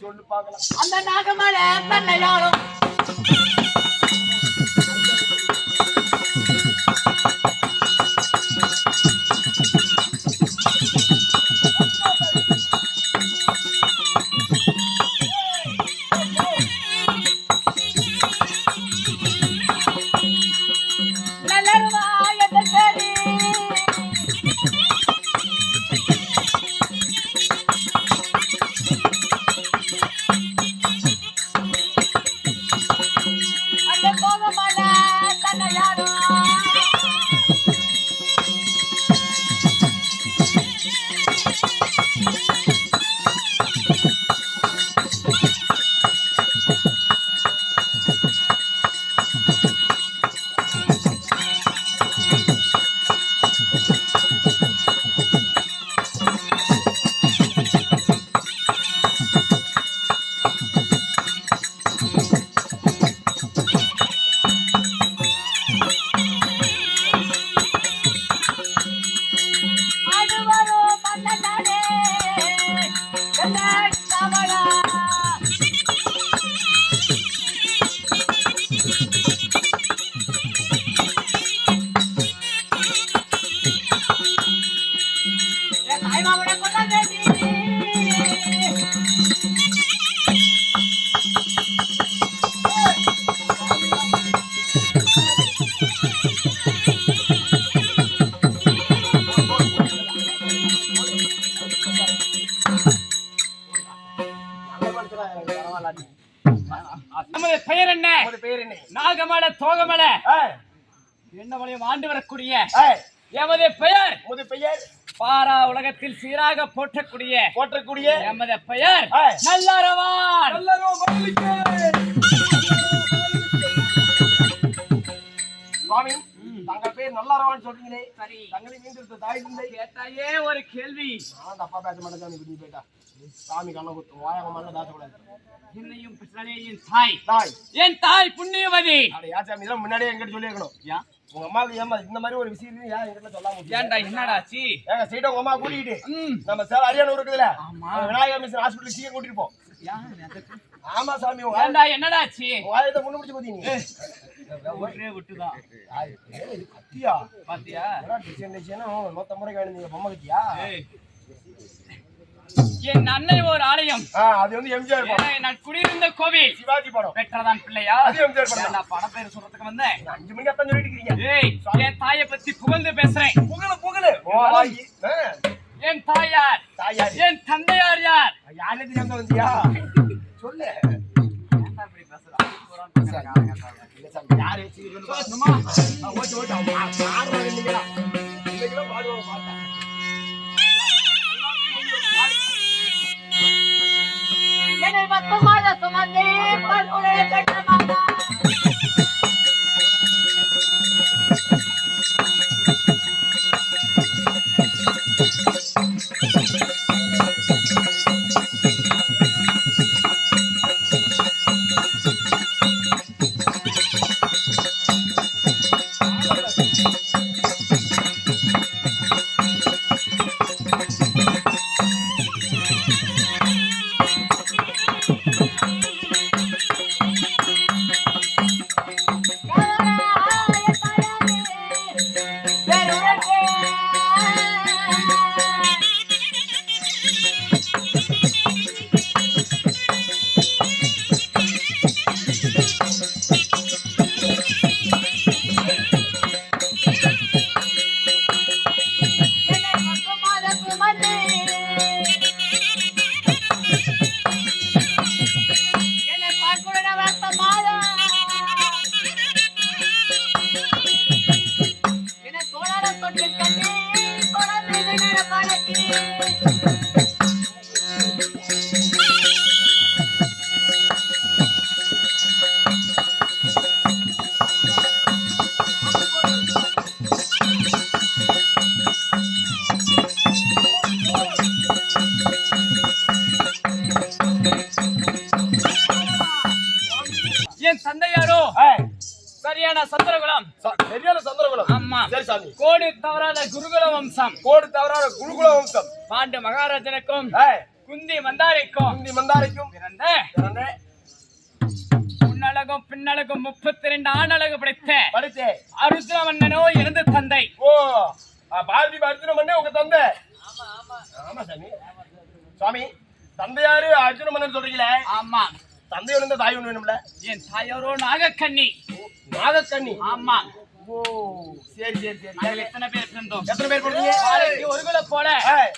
சொல்லு பார்க்கலாம். அந்த நாகமலை தன்னையாளும் பெயர் என்ன? நாகமலை தோகமலை என்னவளையும் ஆண்டு வரக்கூடிய எமது பெயர் பாரா உலகத்தில் சீராக போற்றக்கூடிய எமது பெயர் நல்லறவான். சுவாமி, தங்கள் பேர் நல்லறவான் சொல்றீங்களே, சரி, தங்களை மீண்டும் தாய் தந்தை கேட்டாயே ஒரு கேள்வி. நான் தப்பா பேச மாட்டேன் சாமி. விட்டு போயிட்டா சாமி கண்ண குத்து வாயாக மாதிரி பேசக்கூடாது. என்னையும் என் தாய் புண்ணியவதி. சாமி இதெல்லாம் முன்னாடியே எங்கிட்ட சொல்லியிருக்கணும். உங்க அம்மாவுக்கு ஏமா இந்த மாதிரி ஒரு விஷயம் ஏன் எங்கிட்ட சொல்லாம? ஏன்டா என்னடாச்சு? ஏங்க சீட்டை உங்க அம்மா கூட்டிட்டு நம்ம சேலம் அரியானூர் இருக்குதுல, விநாயகர் மிஷன் ஹாஸ்பிட்டல் சீக்கிரம் கூட்டிட்டு போ. ஆமா சாமி, என்னடாச்சு? வாயத்தை முன்னு பிடிச்சு போத்தீங்க விட்டுதான் கத்தியா பாத்தியா? மொத்த முறை நீங்க பொம்மை கத்தியா? என் அன்னை ஒரு ஆலயம், அது வந்து எம்ஜிஆர் நான் குடியிருந்த கோவில் சிவாஜி படம் பெற்றதான் பிள்ளையா? அது எம்ஜிஆர் படம். நான் படம் பேர் சொல்றதுக்கு வந்தேன். 5 மணிக்கு அத்தான் சொல்லிட்டு இருக்கீங்க. என் தாயை பத்தி புகழ்ந்து பேசுறேன். புகழு என் தாயார் என் தந்தையார் யார்? யாருக்கு சேர்ந்த வந்தியா சொல்லு. யாரு என்னை 10 மாத சுமந்தே பல்குடைய கட்டமாக சரியான சந்திரகுலம். ஆமா, கோடி தவறாத குருகுல வம்சம். பாண்டு மகாராஜனுக்கும் குந்தி மந்தாரிக்கும் அழகு 32 ஆண் அழகு படிச்ச அருத்ர மன்னனோ எனது தந்தை. ஓ பாரதி அர்ஜுன மன்னன் உங்க தந்தை. ஆமா சாமி. சுவாமி தந்தையாரு அர்ஜுன மன்னன் சொல்றீங்களே? ஆமா. தந்தை ஒண்ணு தாய் ஒண்ணு வேணும்ல? என் தாயாரோ நாகக்கண்ணி. நாகக்கண்ணி? ஆமா. ஓ சரி சரி சரி. நாங்கள் எத்தனை பேர் இருந்தோம்? எத்தனை பேர் போறீங்க? ஒரு குல போல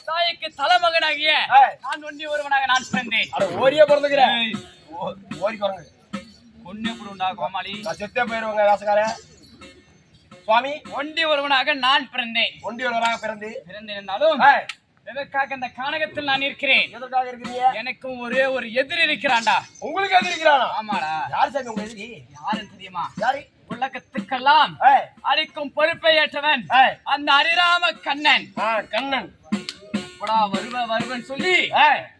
தாய்க்கு தலைமகனாகிய நான் ஒண்டி ஒருவனாக நான் பிறந்தேன். அட ஓரியா பிறந்துக்கிறேன். ஓரி குரங்கு ஒண்ணு எப்படி உண்டா கோமாளி? செத்தே போயிருவாங்க ராசகார. சுவாமி ஒண்டி ஒருவனாக நான் பிறந்தேன். ஒண்டி ஒருவராக பிறந்திருந்தாலும் எதற்காக இந்த கானகத்தில் நான் இருக்கிறேன்? எதற்காக இருக்கிறீங்க? எனக்கும் ஒரே ஒரு எதிரி இருக்கிறான்டா. உங்களுக்கு எதிரி இருக்கிறானா? ஆமாடா. யார் சாமி உங்க எதிரி? யாருன்னு தெரியுமா? யாரு? உலகத்துக்கெல்லாம் அளிக்கும் பொறுப்பை ஏற்றவன் அந்த ஹரிராம கண்ணன். கண்ணன் வருவன் சொல்லி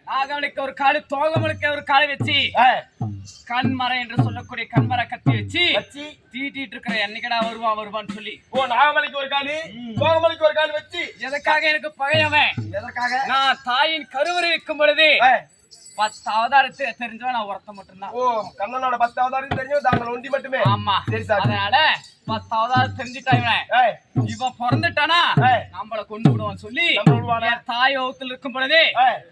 நாகவனுக்கு ஒரு காலு தோகமனுக்கு ஒரு காலை வச்சு கண்மரை என்று சொல்லக்கூடிய கண்மரை கத்தி வச்சு தீட்டிட்டு இருக்கிற என்னைக்கடா வருவான்னு சொல்லி. ஓ நாகமலைக்கு ஒரு காலு தோகமலைக்கு ஒரு காலு வச்சு எதற்காக எனக்கு பகையவன்? எதற்காக? நான் தாயின் கருவறை இருக்கும் பொழுது 10 அவதாரத்தை தெரிஞ்சவன் நான் ஒருத்த மட்டும்தான். ஓ கண்ணனோட 10 அவதாரம் தெரிஞ்சவன் தாங்கள் ஒண்டி மட்டுமே. ஆமா. சரி சார். அதனால 10 அவதாரம் தெரிஞ்சுட்டாங்க. இவன் பிறந்துட்டானா நம்மள கொண்டு விடுவான்னு சொல்லி தாய் வகுத்துல இருக்கும் பொழுது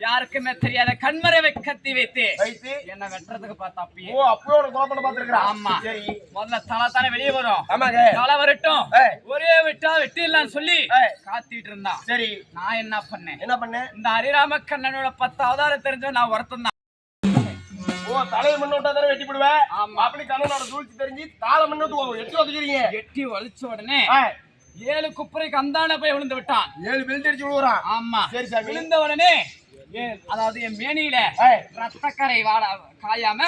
யாருக்குமே தெரியாத கண்மறைவை கத்தி வைத்து என்ன வெட்டுறதுக்கு பார்த்தா அப்பயே. ஓ அப்பவே ஒரு கோபத்தை பார்த்திருக்கிறான். ஆமா. சரி. முதல்ல தலை தானே வெளியே வரும். ஆமாங்க. தலை வரட்டும் ஒரே விட்டா வெட்டிடலாம்னு சொல்லி காத்திட்டு இருந்தான். சரி. நான் என்ன பண்ணேன்? இந்த ஹரிராம கண்ணனோட 10 அவதாரம் தெரிஞ்சவன் நான் ஒருத்தன் தான். ஓ தலையை முன்னோட்டா தானே வெட்டி விடுவேன். அப்படி கண்ணனோட சூழ்ச்சி தெரிஞ்சு தாளை முன்னோட்டு எட்டி ஒதுக்கிறீங்க. எட்டி ஒழிச்ச உடனே 7 குப்பரைக்கு அந்தான போய் விழுந்து விட்டான். 7 பெல்ட் அடிச்சு விழுறான். ஆமா. சரி சாமி. விழுந்த உடனே அதாவது என் மேனியில ரத்தக்கரை காயாம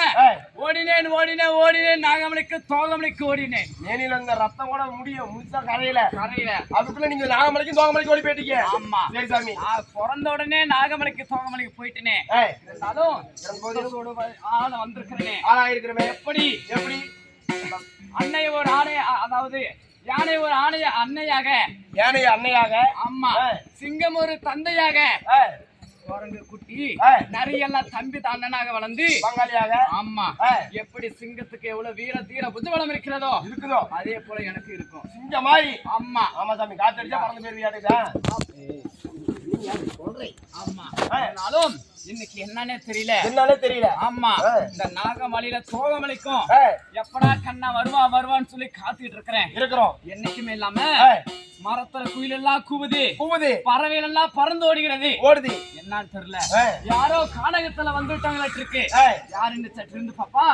ஓடினேன் நாகமலைக்கு தோகமலைக்கு ஓடினேன். மேனியில இந்த ரத்தம் கூட முடிச்சா கரையில அதுக்குள்ள நீங்க நாகமலைக்கு தோகமலைக்கு ஓடி போயிட்டீங்க. ஆமா. சரி சாமி. பிறந்த உடனே நாகமலைக்கு தோகமலைக்கு போயிட்டேனே. இருந்தாலும் வந்திருக்கிறேனே. ஆளாயிருக்கிறமே. எப்படி அன்னை ஒரு ஆணை, அதாவது யானை ஒரு அன்னையாக, யானை அன்னையாக, ஆமா சிங்கம் ஒரு தந்தையாக, குரங்கு குட்டி நரியெல்லாம் தம்பி அண்ணனாக வளர்ந்து பங்காளியாக. ஆமா. எப்படி சிங்கத்துக்கு எவ்வளவு வீர தீர புஜபலம் இருக்குதோ அதே போல எனக்கு இருக்கும் சிங்க மாதிரி. ஆமா. ஆமா சாமி. காத்தடிச்சா பறந்து போயிருவியாடுதா? ஆமா. ஆனாலும் இன்னைக்கு என்னன்னே தெரியல. ஆமா. இந்த நாகமலையில தோகமலைக்கும் எப்படா கண்ணா வருவான்னு சொல்லி காத்துட்டு இருக்கிறோம். என்னைக்குமே இல்லாம மரத்துல குயில் எல்லாம் கூவுது, பறவைகள் எல்லாம் பறந்து ஓடுது. என்னன்னு தெரியல. யாரோ கானகத்துல வந்துட்டாங்களா இருக்கு. யாருன்னு சற்று இருந்து பாப்பா.